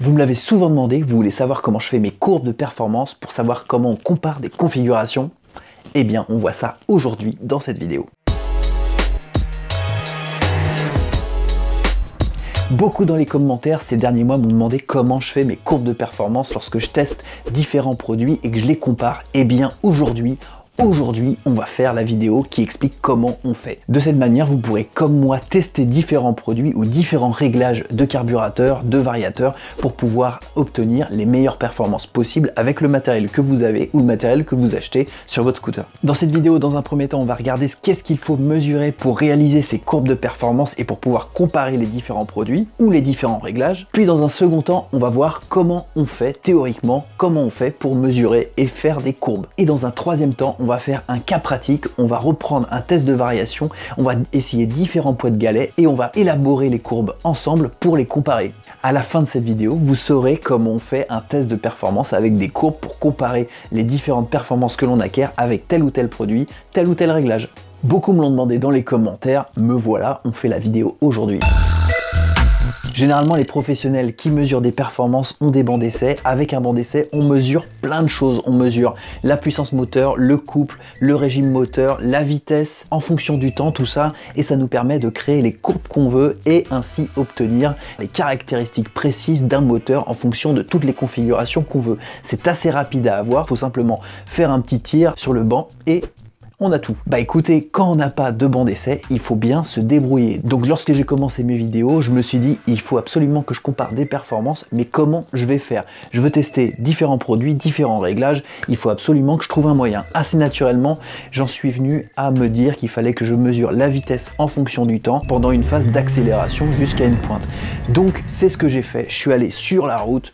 Vous me l'avez souvent demandé, vous voulez savoir comment je fais mes courbes de performance pour savoir comment on compare des configurations? Eh bien, on voit ça aujourd'hui dans cette vidéo. Beaucoup dans les commentaires ces derniers mois m'ont demandé comment je fais mes courbes de performance lorsque je teste différents produits et que je les compare. Eh bien, aujourd'hui, on va faire la vidéo qui explique comment on fait. De cette manière, vous pourrez, comme moi, tester différents produits ou différents réglages de carburateur, de variateur pour pouvoir obtenir les meilleures performances possibles avec le matériel que vous avez ou le matériel que vous achetez sur votre scooter. Dans cette vidéo, dans un premier temps, on va regarder qu'est-ce qu'il faut mesurer pour réaliser ces courbes de performance et pour pouvoir comparer les différents produits ou les différents réglages. Puis dans un second temps, on va voir comment on fait théoriquement, comment on fait pour mesurer et faire des courbes. Et dans un troisième temps, on va faire un cas pratique, on va reprendre un test de variation, on va essayer différents poids de galets et on va élaborer les courbes ensemble pour les comparer. À la fin de cette vidéo, vous saurez comment on fait un test de performance avec des courbes pour comparer les différentes performances que l'on acquiert avec tel ou tel produit, tel ou tel réglage. Beaucoup me l'ont demandé dans les commentaires, me voilà, on fait la vidéo aujourd'hui. Généralement, les professionnels qui mesurent des performances ont des bancs d'essai. Avec un banc d'essai, on mesure plein de choses. On mesure la puissance moteur, le couple, le régime moteur, la vitesse, en fonction du temps, tout ça. Et ça nous permet de créer les courbes qu'on veut et ainsi obtenir les caractéristiques précises d'un moteur en fonction de toutes les configurations qu'on veut. C'est assez rapide à avoir. Il faut simplement faire un petit tir sur le banc et on a tout. Bah écoutez, quand on n'a pas de banc d'essai, il faut bien se débrouiller. Donc lorsque j'ai commencé mes vidéos, je me suis dit, il faut absolument que je compare des performances, mais comment je vais faire? Je veux tester différents produits, différents réglages, il faut absolument que je trouve un moyen. Assez naturellement, j'en suis venu à me dire qu'il fallait que je mesure la vitesse en fonction du temps pendant une phase d'accélération jusqu'à une pointe. Donc c'est ce que j'ai fait, je suis allé sur la route,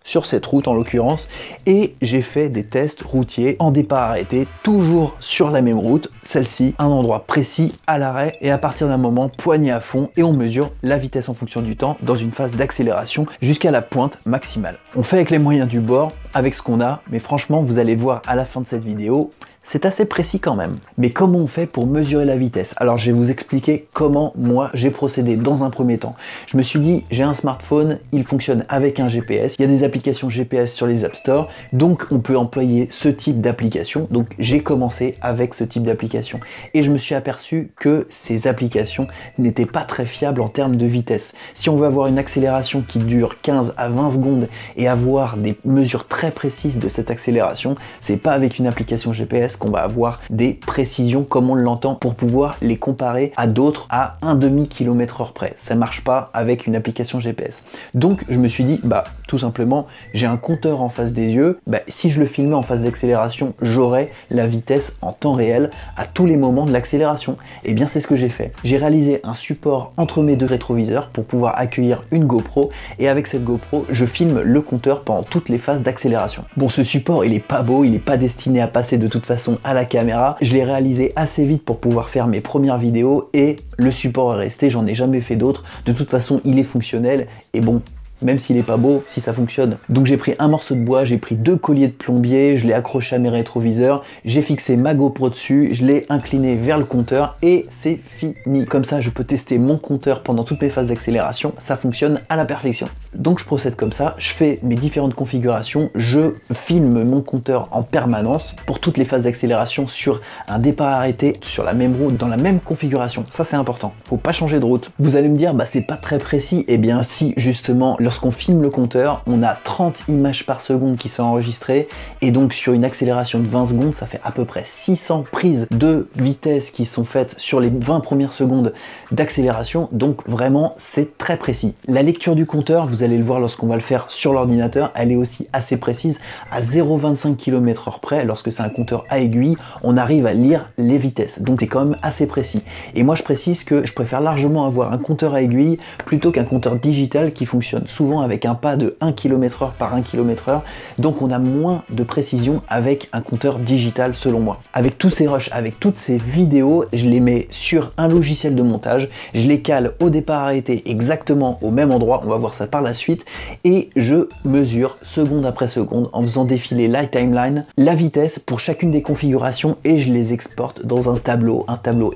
sur cette route en l'occurrence, et j'ai fait des tests routiers en départ arrêté, toujours sur la même route, celle-ci, un endroit précis à l'arrêt, et à partir d'un moment, poignée à fond, et on mesure la vitesse en fonction du temps dans une phase d'accélération jusqu'à la pointe maximale. On fait avec les moyens du bord, avec ce qu'on a, mais franchement, vous allez voir à la fin de cette vidéo, c'est assez précis quand même. Mais comment on fait pour mesurer la vitesse? Alors je vais vous expliquer comment moi j'ai procédé dans un premier temps. Je me suis dit, j'ai un smartphone, il fonctionne avec un GPS, il y a des applications GPS sur les App Store, donc on peut employer ce type d'application. Donc j'ai commencé avec ce type d'application. Et je me suis aperçu que ces applications n'étaient pas très fiables en termes de vitesse. Si on veut avoir une accélération qui dure 15 à 20 secondes et avoir des mesures très précises de cette accélération, c'est pas avec une application GPS qu'on va avoir des précisions comme on l'entend pour pouvoir les comparer à d'autres à un demi-kilomètre/h près. Ça marche pas avec une application GPS. Donc je me suis dit, bah tout simplement, j'ai un compteur en face des yeux, bah, si je le filmais en phase d'accélération, j'aurais la vitesse en temps réel à tous les moments de l'accélération. Et bien c'est ce que j'ai fait. J'ai réalisé un support entre mes deux rétroviseurs pour pouvoir accueillir une GoPro, et avec cette GoPro, je filme le compteur pendant toutes les phases d'accélération. Bon, ce support, il est pas beau, il est pas destiné à passer de toute façon à la caméra. Je l'ai réalisé assez vite pour pouvoir faire mes premières vidéos et le support est resté, j'en ai jamais fait d'autres. De toute façon, il est fonctionnel et bon, même s'il est pas beau, si ça fonctionne. Donc j'ai pris un morceau de bois, j'ai pris 2 colliers de plombier, je l'ai accroché à mes rétroviseurs, j'ai fixé ma GoPro dessus, je l'ai incliné vers le compteur et c'est fini. Comme ça, je peux tester mon compteur pendant toutes les phases d'accélération, ça fonctionne à la perfection. Donc je procède comme ça, je fais mes différentes configurations, je filme mon compteur en permanence pour toutes les phases d'accélération sur un départ arrêté, sur la même route, dans la même configuration. Ça c'est important, faut pas changer de route. Vous allez me dire, bah c'est pas très précis. Eh bien si, justement, lorsqu'on filme le compteur, on a 30 images par seconde qui sont enregistrées et donc sur une accélération de 20 secondes, ça fait à peu près 600 prises de vitesse qui sont faites sur les 20 premières secondes d'accélération. Donc vraiment, c'est très précis. La lecture du compteur, vous allez le voir lorsqu'on va le faire sur l'ordinateur, elle est aussi assez précise. À 0,25 km/h près, lorsque c'est un compteur à aiguille, on arrive à lire les vitesses. Donc c'est quand même assez précis. Et moi, je précise que je préfère largement avoir un compteur à aiguille plutôt qu'un compteur digital qui fonctionne souvent avec un pas de 1 km/h par 1 km/h. Donc on a moins de précision avec un compteur digital selon moi. Avec tous ces rushs, avec toutes ces vidéos, je les mets sur un logiciel de montage, je les cale au départ arrêté exactement au même endroit, on va voir ça par la suite, et je mesure seconde après seconde en faisant défiler la timeline, la vitesse pour chacune des configurations et je les exporte dans un tableau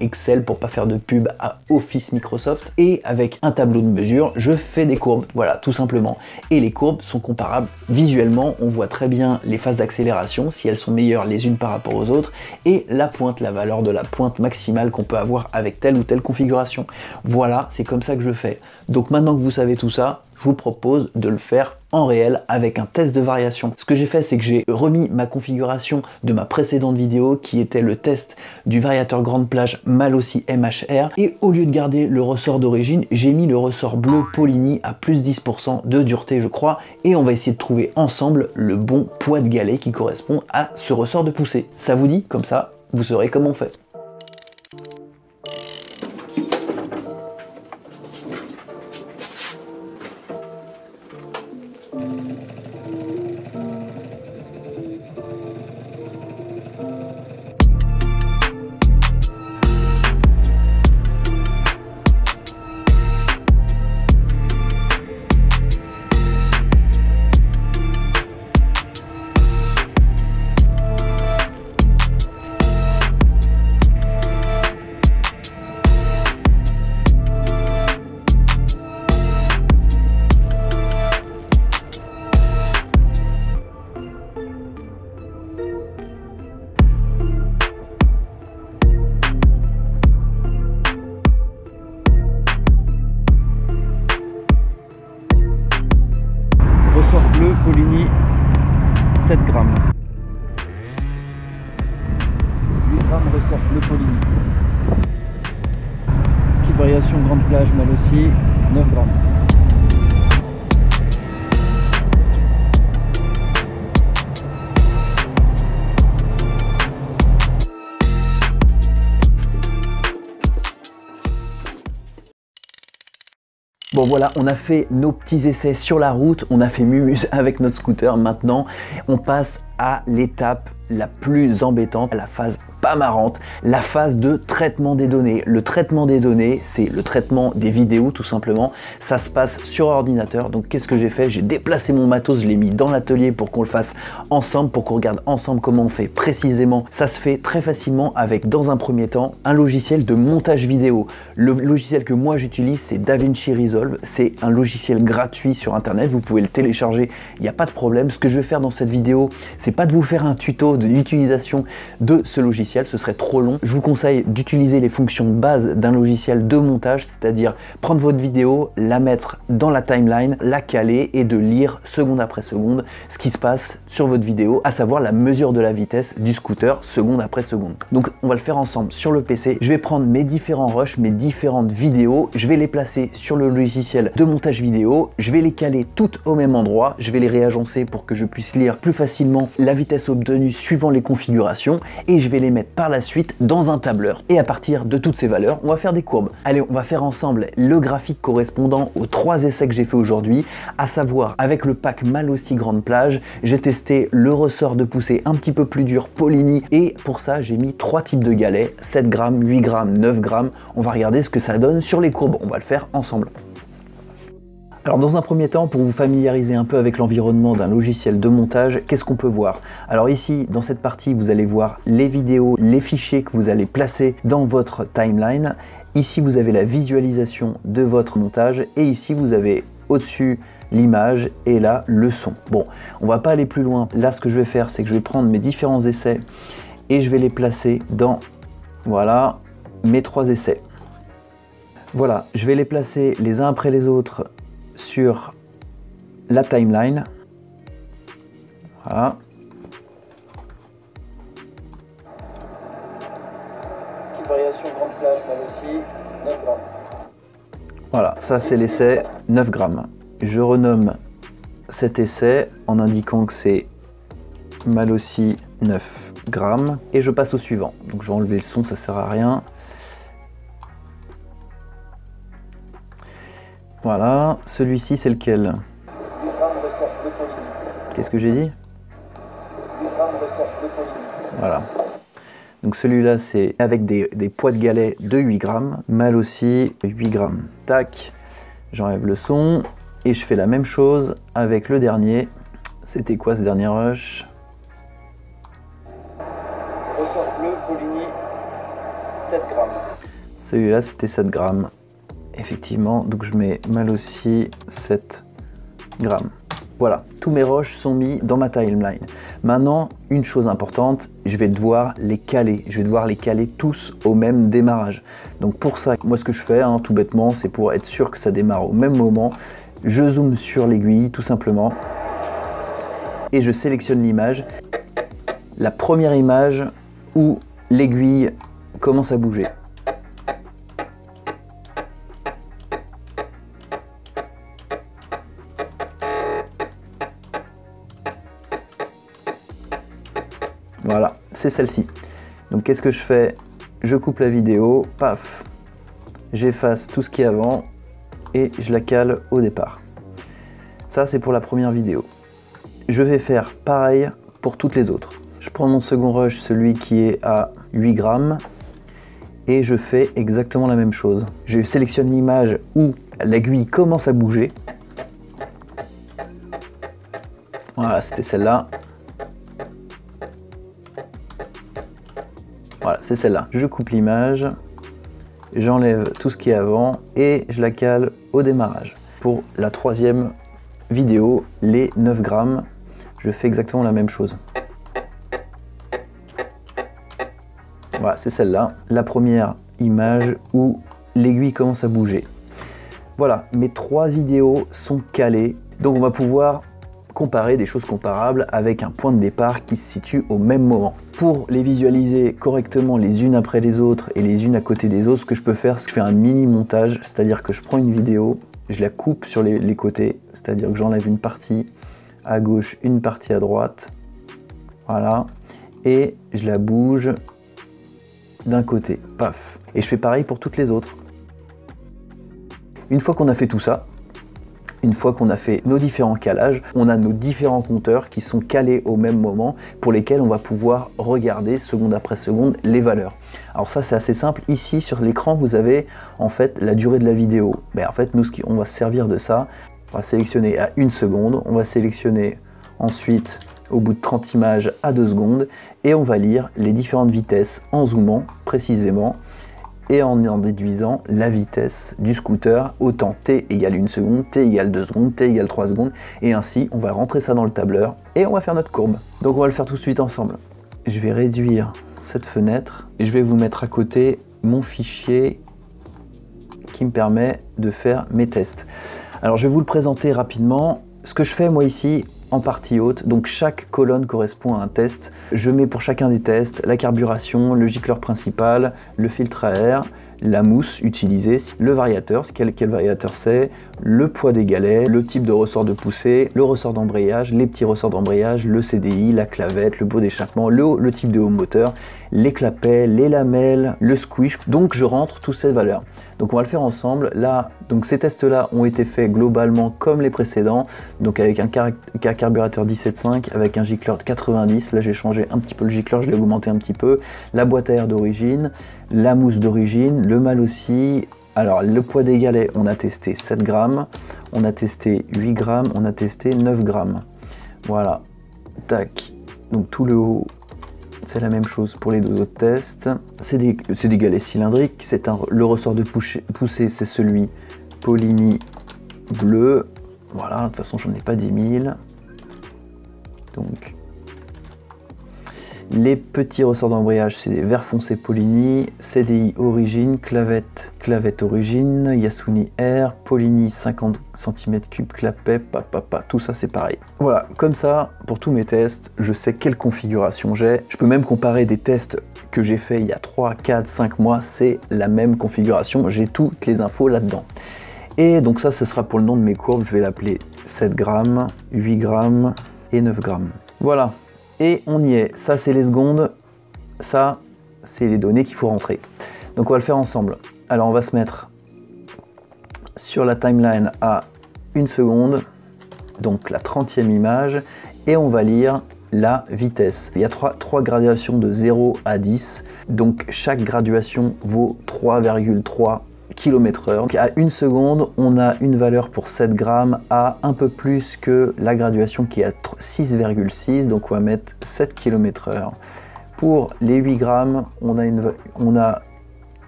Excel pour pas faire de pub à Office Microsoft, et avec un tableau de mesure, je fais des courbes. Voilà, tout simplement. Et les courbes sont comparables visuellement, on voit très bien les phases d'accélération, si elles sont meilleures les unes par rapport aux autres, et la pointe, la valeur de la pointe maximale qu'on peut avoir avec telle ou telle configuration. Voilà, c'est comme ça que je fais. Donc maintenant que vous savez tout ça, je vous propose de le faire en réel avec un test de variation. Ce que j'ai fait, c'est que j'ai remis ma configuration de ma précédente vidéo qui était le test du variateur grande plage Malossi MHR, et au lieu de garder le ressort d'origine, j'ai mis le ressort bleu Polini à plus 10% de dureté je crois, et on va essayer de trouver ensemble le bon poids de galet qui correspond à ce ressort de poussée. Ça vous dit? Comme ça, vous saurez comment on fait. Ressort bleu Polini 7 grammes. 8 grammes ressort bleu Polini. Kit variation grande plage Malossi 9 grammes. Bon voilà, on a fait nos petits essais sur la route, on a fait mumuse avec notre scooter. Maintenant, on passe à l'étape la plus embêtante, la phase pas marrante, la phase de traitement des données. Le traitement des données, c'est le traitement des vidéos tout simplement. Ça se passe sur ordinateur. Donc qu'est-ce que j'ai fait? J'ai déplacé mon matos, je l'ai mis dans l'atelier pour qu'on le fasse ensemble, pour qu'on regarde ensemble comment on fait précisément. Ça se fait très facilement avec, dans un premier temps, un logiciel de montage vidéo. Le logiciel que moi j'utilise, c'est DaVinci Resolve. C'est un logiciel gratuit sur internet, vous pouvez le télécharger, il n'y a pas de problème. Ce que je vais faire dans cette vidéo, c'est pas de vous faire un tuto de l'utilisation de ce logiciel, ce serait trop long. Je vous conseille d'utiliser les fonctions de base d'un logiciel de montage, c'est-à-dire prendre votre vidéo, la mettre dans la timeline, la caler et de lire seconde après seconde ce qui se passe sur votre vidéo, à savoir la mesure de la vitesse du scooter seconde après seconde. Donc on va le faire ensemble sur le PC. Je vais prendre mes différents rushs, mes différentes vidéos, je vais les placer sur le logiciel de montage vidéo, je vais les caler toutes au même endroit, je vais les réagencer pour que je puisse lire plus facilement la vitesse obtenue suivant les configurations, et je vais les mettre par la suite dans un tableur. Et à partir de toutes ces valeurs, on va faire des courbes. Allez, on va faire ensemble le graphique correspondant aux 3 essais que j'ai fait aujourd'hui, à savoir avec le pack Malossi grande plage, j'ai testé le ressort de poussée un petit peu plus dur Polini, et pour ça j'ai mis 3 types de galets, 7 grammes, 8 grammes, 9 grammes. On va regarder ce que ça donne sur les courbes, on va le faire ensemble. Alors dans un premier temps, pour vous familiariser un peu avec l'environnement d'un logiciel de montage, qu'est-ce qu'on peut voir? Alors ici, dans cette partie, vous allez voir les vidéos, les fichiers que vous allez placer dans votre timeline. Ici, vous avez la visualisation de votre montage, et ici, vous avez au-dessus l'image et là, le son. Bon, on va pas aller plus loin. Là, ce que je vais faire, c'est que je vais prendre mes différents essais et je vais les placer dans, voilà, mes 3 essais. Voilà, je vais les placer les uns après les autres sur la timeline. Voilà. Petite variation grande plage Malossi, 9 grammes. Voilà, ça c'est l'essai 9 grammes. Je renomme cet essai en indiquant que c'est Malossi 9 grammes et je passe au suivant. Donc je vais enlever le son, ça sert à rien. Voilà, celui-ci c'est lequel? Qu'est-ce que j'ai dit? Voilà. Donc celui-là c'est avec des poids de galets de 8 grammes. Malossi 8 grammes. Tac, j'enlève le son et je fais la même chose avec le dernier. C'était quoi ce dernier rush? Ressort bleu Polini 7 grammes. Celui-là c'était 7 grammes. Effectivement, donc je mets Malossi 7 grammes. Voilà, tous mes rushs sont mis dans ma timeline. Maintenant, une chose importante, je vais devoir les caler. Je vais devoir les caler tous au même démarrage. Donc pour ça, moi ce que je fais, tout bêtement, c'est pour être sûr que ça démarre au même moment. Je zoome sur l'aiguille, tout simplement. Et je sélectionne l'image. La première image où l'aiguille commence à bouger. Voilà, c'est celle-ci. Donc qu'est-ce que je fais? Je coupe la vidéo, paf, j'efface tout ce qui est avant et je la cale au départ. Ça, c'est pour la première vidéo. Je vais faire pareil pour toutes les autres. Je prends mon second rush, celui qui est à 8 grammes, et je fais exactement la même chose. Je sélectionne l'image où l'aiguille commence à bouger. Voilà, c'était celle-là. Voilà, c'est celle-là. Je coupe l'image, j'enlève tout ce qui est avant et je la cale au démarrage. Pour la troisième vidéo, les 9 grammes, je fais exactement la même chose. Voilà, c'est celle-là. La première image où l'aiguille commence à bouger. Voilà, mes 3 vidéos sont calées. Donc on va pouvoir comparer des choses comparables avec un point de départ qui se situe au même moment. Pour les visualiser correctement les unes après les autres et les unes à côté des autres, ce que je peux faire, c'est que je fais un mini montage, c'est-à-dire que je prends une vidéo, je la coupe sur les côtés, c'est-à-dire que j'enlève une partie à gauche, une partie à droite, voilà, et je la bouge d'un côté, paf. Et je fais pareil pour toutes les autres. Une fois qu'on a fait tout ça, une fois qu'on a fait nos différents calages, on a nos différents compteurs qui sont calés au même moment pour lesquels on va pouvoir regarder seconde après seconde les valeurs. Alors ça c'est assez simple, ici sur l'écran vous avez en fait la durée de la vidéo. En fait nous on va se servir de ça, on va sélectionner à 1 seconde, on va sélectionner ensuite au bout de 30 images à 2 secondes et on va lire les différentes vitesses en zoomant précisément et en déduisant la vitesse du scooter, autant t égale 1 seconde, t égale 2 secondes, t égale 3 secondes, et ainsi on va rentrer ça dans le tableur et on va faire notre courbe. Donc on va le faire tout de suite ensemble. Je vais réduire cette fenêtre et je vais vous mettre à côté mon fichier qui me permet de faire mes tests. Alors je vais vous le présenter rapidement. Ce que je fais moi ici, en partie haute, donc chaque colonne correspond à un test. Je mets pour chacun des tests la carburation, le gicleur principal, le filtre à air, la mousse utilisée, le variateur, quel variateur c'est, le poids des galets, le type de ressort de poussée, le ressort d'embrayage, les petits ressorts d'embrayage, le CDI, la clavette, le pot d'échappement, le type de haut moteur, les clapets, les lamelles, le squish. Donc je rentre toutes ces valeurs. Donc on va le faire ensemble. Là, donc ces tests-là ont été faits globalement comme les précédents, donc avec un carburateur 17.5, avec un gicleur de 90. Là j'ai changé un petit peu le gicleur, je l'ai augmenté un petit peu. La boîte à air d'origine, la mousse d'origine, le mal aussi. Alors le poids des galets, on a testé 7 grammes, on a testé 8 grammes, on a testé 9 grammes. Voilà, tac. Donc tout le haut, c'est la même chose pour les 2 autres tests. C'est des galets cylindriques. Le ressort de poussée, c'est celui Polini bleu. Voilà, de toute façon, j'en ai pas 10 000. Donc, les petits ressorts d'embrayage, c'est des vert foncé Polini, CDI origine, clavette origine, Yasuni Air, Polini 50 cm3, clapet, tout ça c'est pareil. Voilà, comme ça, pour tous mes tests, je sais quelle configuration j'ai. Je peux même comparer des tests que j'ai fait il y a 3, 4, 5 mois, c'est la même configuration, j'ai toutes les infos là-dedans. Et donc ça, ce sera pour le nom de mes courbes, je vais l'appeler 7 grammes, 8 grammes et 9 grammes. Voilà. Et on y est, ça c'est les secondes, ça c'est les données qu'il faut rentrer. Donc on va le faire ensemble. Alors on va se mettre sur la timeline à 1 seconde, donc la 30e image, et on va lire la vitesse. Il y a trois gradations de 0 à 10, donc chaque graduation vaut 3,3 km/h. Donc à 1 seconde, on a une valeur pour 7 grammes à un peu plus que la graduation qui est à 6,6, donc on va mettre 7 km/h. Pour les 8 grammes, on a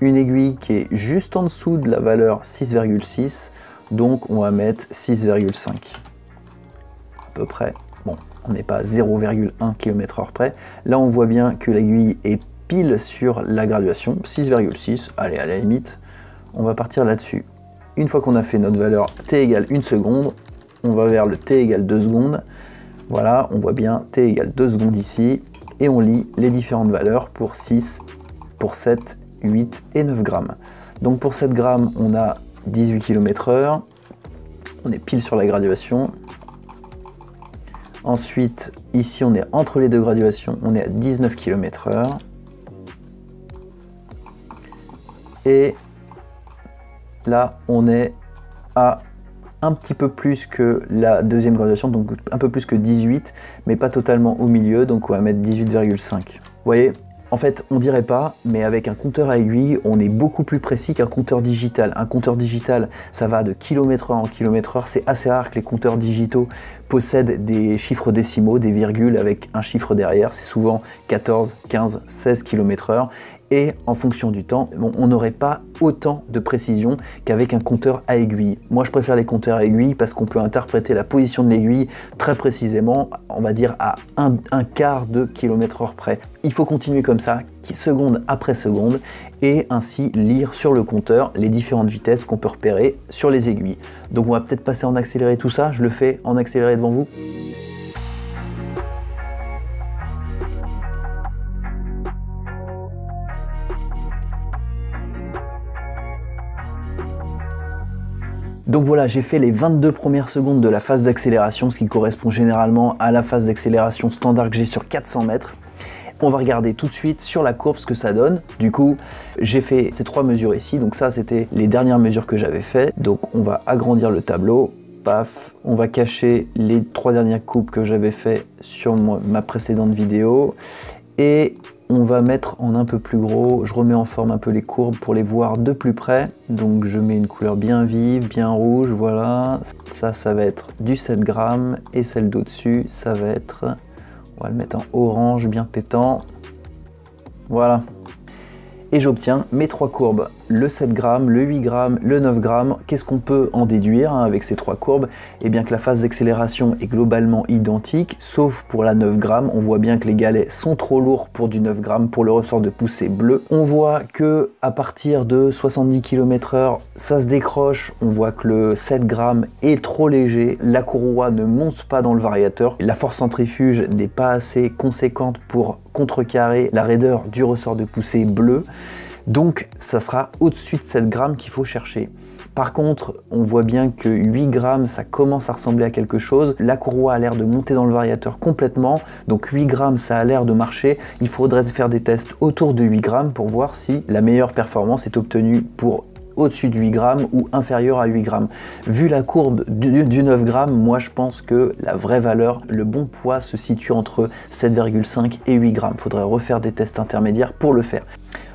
une aiguille qui est juste en dessous de la valeur 6,6, donc on va mettre 6,5. peu près. Bon, on n'est pas à 0,1 km/h près. Là, on voit bien que l'aiguille est pile sur la graduation, 6,6. Allez, à la limite, on va partir là-dessus. Une fois qu'on a fait notre valeur t égale 1 seconde, on va vers le t égale 2 secondes. Voilà, on voit bien t égale 2 secondes ici. Et on lit les différentes valeurs pour 6, pour 7, 8 et 9 grammes. Donc pour 7 grammes, on a 18 km/h. On est pile sur la graduation. Ensuite, ici, on est entre les deux graduations, on est à 19 km/h. Et là, on est à un petit peu plus que la deuxième graduation, donc un peu plus que 18, mais pas totalement au milieu, donc on va mettre 18,5. Vous voyez, en fait, on dirait pas, mais avec un compteur à aiguille, on est beaucoup plus précis qu'un compteur digital. Un compteur digital, ça va de km/h en km/h. C'est assez rare que les compteurs digitaux possèdent des chiffres décimaux, des virgules avec un chiffre derrière. C'est souvent 14, 15, 16 km/h. Et en fonction du temps, bon, on n'aurait pas autant de précision qu'avec un compteur à aiguille. Moi, je préfère les compteurs à aiguille parce qu'on peut interpréter la position de l'aiguille très précisément, on va dire à un quart de km/h près. Il faut continuer comme ça, seconde après seconde, et ainsi lire sur le compteur les différentes vitesses qu'on peut repérer sur les aiguilles. Donc on va peut-être passer en accéléré tout ça, je le fais en accéléré devant vous. Donc voilà, j'ai fait les 22 premières secondes de la phase d'accélération, ce qui correspond généralement à la phase d'accélération standard que j'ai sur 400 mètres. On va regarder tout de suite sur la courbe ce que ça donne. Du coup, j'ai fait ces 3 mesures ici. Donc ça, c'était les dernières mesures que j'avais fait. Donc on va agrandir le tableau. Paf, on va cacher les 3 dernières coupes que j'avais fait sur ma précédente vidéo. Et on va mettre en un peu plus gros, je remets en forme un peu les courbes pour les voir de plus près. Donc je mets une couleur bien vive, bien rouge, voilà. Ça va être du 7 grammes et celle d'au-dessus, ça va être, on va le mettre en orange, bien pétant. Voilà. Et j'obtiens mes 3 courbes, le 7 grammes, le 8 grammes, le 9 grammes. Qu'est-ce qu'on peut en déduire avec ces 3 courbes? Eh bien que la phase d'accélération est globalement identique, sauf pour la 9 grammes. On voit bien que les galets sont trop lourds pour du 9 grammes, pour le ressort de poussée bleu. On voit que à partir de 70 km/h, ça se décroche. On voit que le 7 grammes est trop léger, la courroie ne monte pas dans le variateur, la force centrifuge n'est pas assez conséquente pour contrecarrer la raideur du ressort de poussée bleu. Donc ça sera au-dessus de 7 grammes qu'il faut chercher. Par contre, on voit bien que 8 grammes, ça commence à ressembler à quelque chose. La courroie a l'air de monter dans le variateur complètement. Donc 8 grammes, ça a l'air de marcher. Il faudrait faire des tests autour de 8 grammes pour voir si la meilleure performance est obtenue pour au-dessus de 8 grammes ou inférieur à 8 grammes. Vu la courbe du 9 grammes, moi je pense que la vraie valeur, le bon poids se situe entre 7,5 et 8 grammes. Il faudrait refaire des tests intermédiaires pour le faire.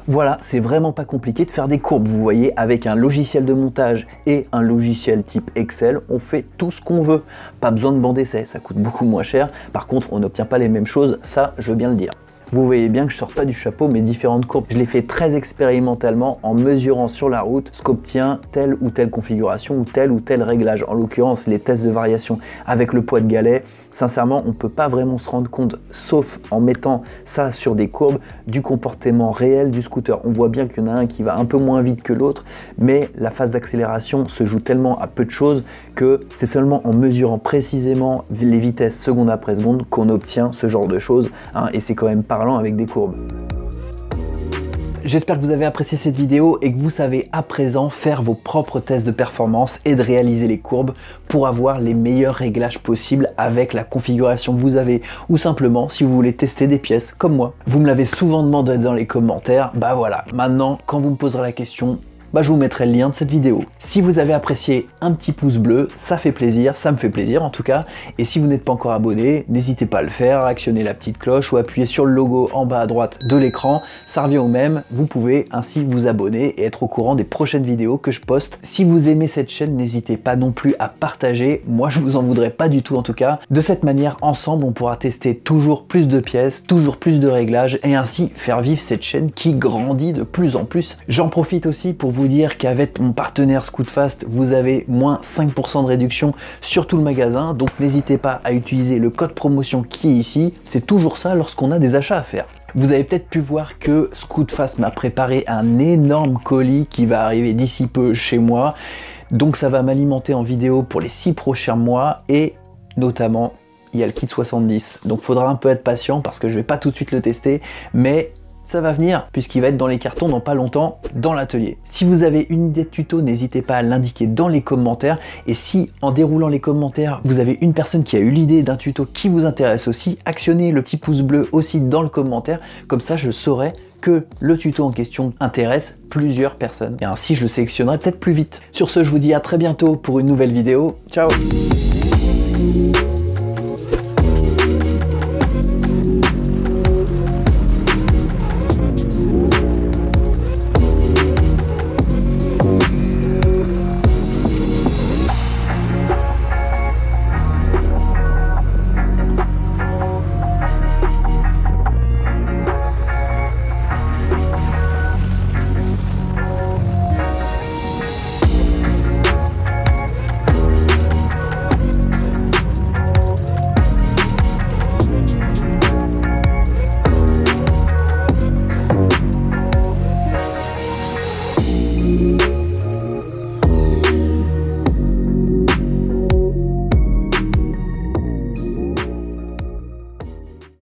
Voilà, c'est vraiment pas compliqué de faire des courbes, vous voyez, avec un logiciel de montage et un logiciel type Excel, on fait tout ce qu'on veut. Pas besoin de banc d'essai, ça coûte beaucoup moins cher. Par contre, on n'obtient pas les mêmes choses, ça, je veux bien le dire. Vous voyez bien que je sors pas du chapeau mes différentes courbes. Je les fais très expérimentalement en mesurant sur la route ce qu'obtient telle ou telle configuration ou tel réglage. En l'occurrence, les tests de variation avec le poids de galet. Sincèrement, on ne peut pas vraiment se rendre compte, sauf en mettant ça sur des courbes, du comportement réel du scooter. On voit bien qu'il y en a un qui va un peu moins vite que l'autre, mais la phase d'accélération se joue tellement à peu de choses que c'est seulement en mesurant précisément les vitesses seconde après seconde qu'on obtient ce genre de choses, hein, et c'est quand même parlant avec des courbes. J'espère que vous avez apprécié cette vidéo et que vous savez à présent faire vos propres tests de performance et de réaliser les courbes pour avoir les meilleurs réglages possibles avec la configuration que vous avez, ou simplement si vous voulez tester des pièces comme moi. Vous me l'avez souvent demandé dans les commentaires, bah voilà, maintenant quand vous me poserez la question, je vous mettrai le lien de cette vidéo. Si vous avez apprécié, un petit pouce bleu, ça fait plaisir, ça me fait plaisir en tout cas. Et si vous n'êtes pas encore abonné, n'hésitez pas à le faire, actionnez la petite cloche ou appuyez sur le logo en bas à droite de l'écran. Ça revient au même, vous pouvez ainsi vous abonner et être au courant des prochaines vidéos que je poste. Si vous aimez cette chaîne, n'hésitez pas non plus à partager. Moi, je vous en voudrais pas du tout en tout cas. De cette manière, ensemble, on pourra tester toujours plus de pièces, toujours plus de réglages et ainsi faire vivre cette chaîne qui grandit de plus en plus. J'en profite aussi pour vous vous dire qu'avec mon partenaire Scootfast, vous avez moins 5% de réduction sur tout le magasin. Donc n'hésitez pas à utiliser le code promotion qui est ici. C'est toujours ça lorsqu'on a des achats à faire. Vous avez peut-être pu voir que Scootfast m'a préparé un énorme colis qui va arriver d'ici peu chez moi. Donc ça va m'alimenter en vidéo pour les 6 prochains mois et notamment il y a le kit 70. Donc faudra un peu être patient parce que je vais pas tout de suite le tester, mais ça va venir puisqu'il va être dans les cartons dans pas longtemps dans l'atelier. Si vous avez une idée de tuto, n'hésitez pas à l'indiquer dans les commentaires. Et si en déroulant les commentaires, vous avez une personne qui a eu l'idée d'un tuto qui vous intéresse aussi, actionnez le petit pouce bleu aussi dans le commentaire. Comme ça, je saurai que le tuto en question intéresse plusieurs personnes. Et ainsi, je le sélectionnerai peut-être plus vite. Sur ce, je vous dis à très bientôt pour une nouvelle vidéo. Ciao!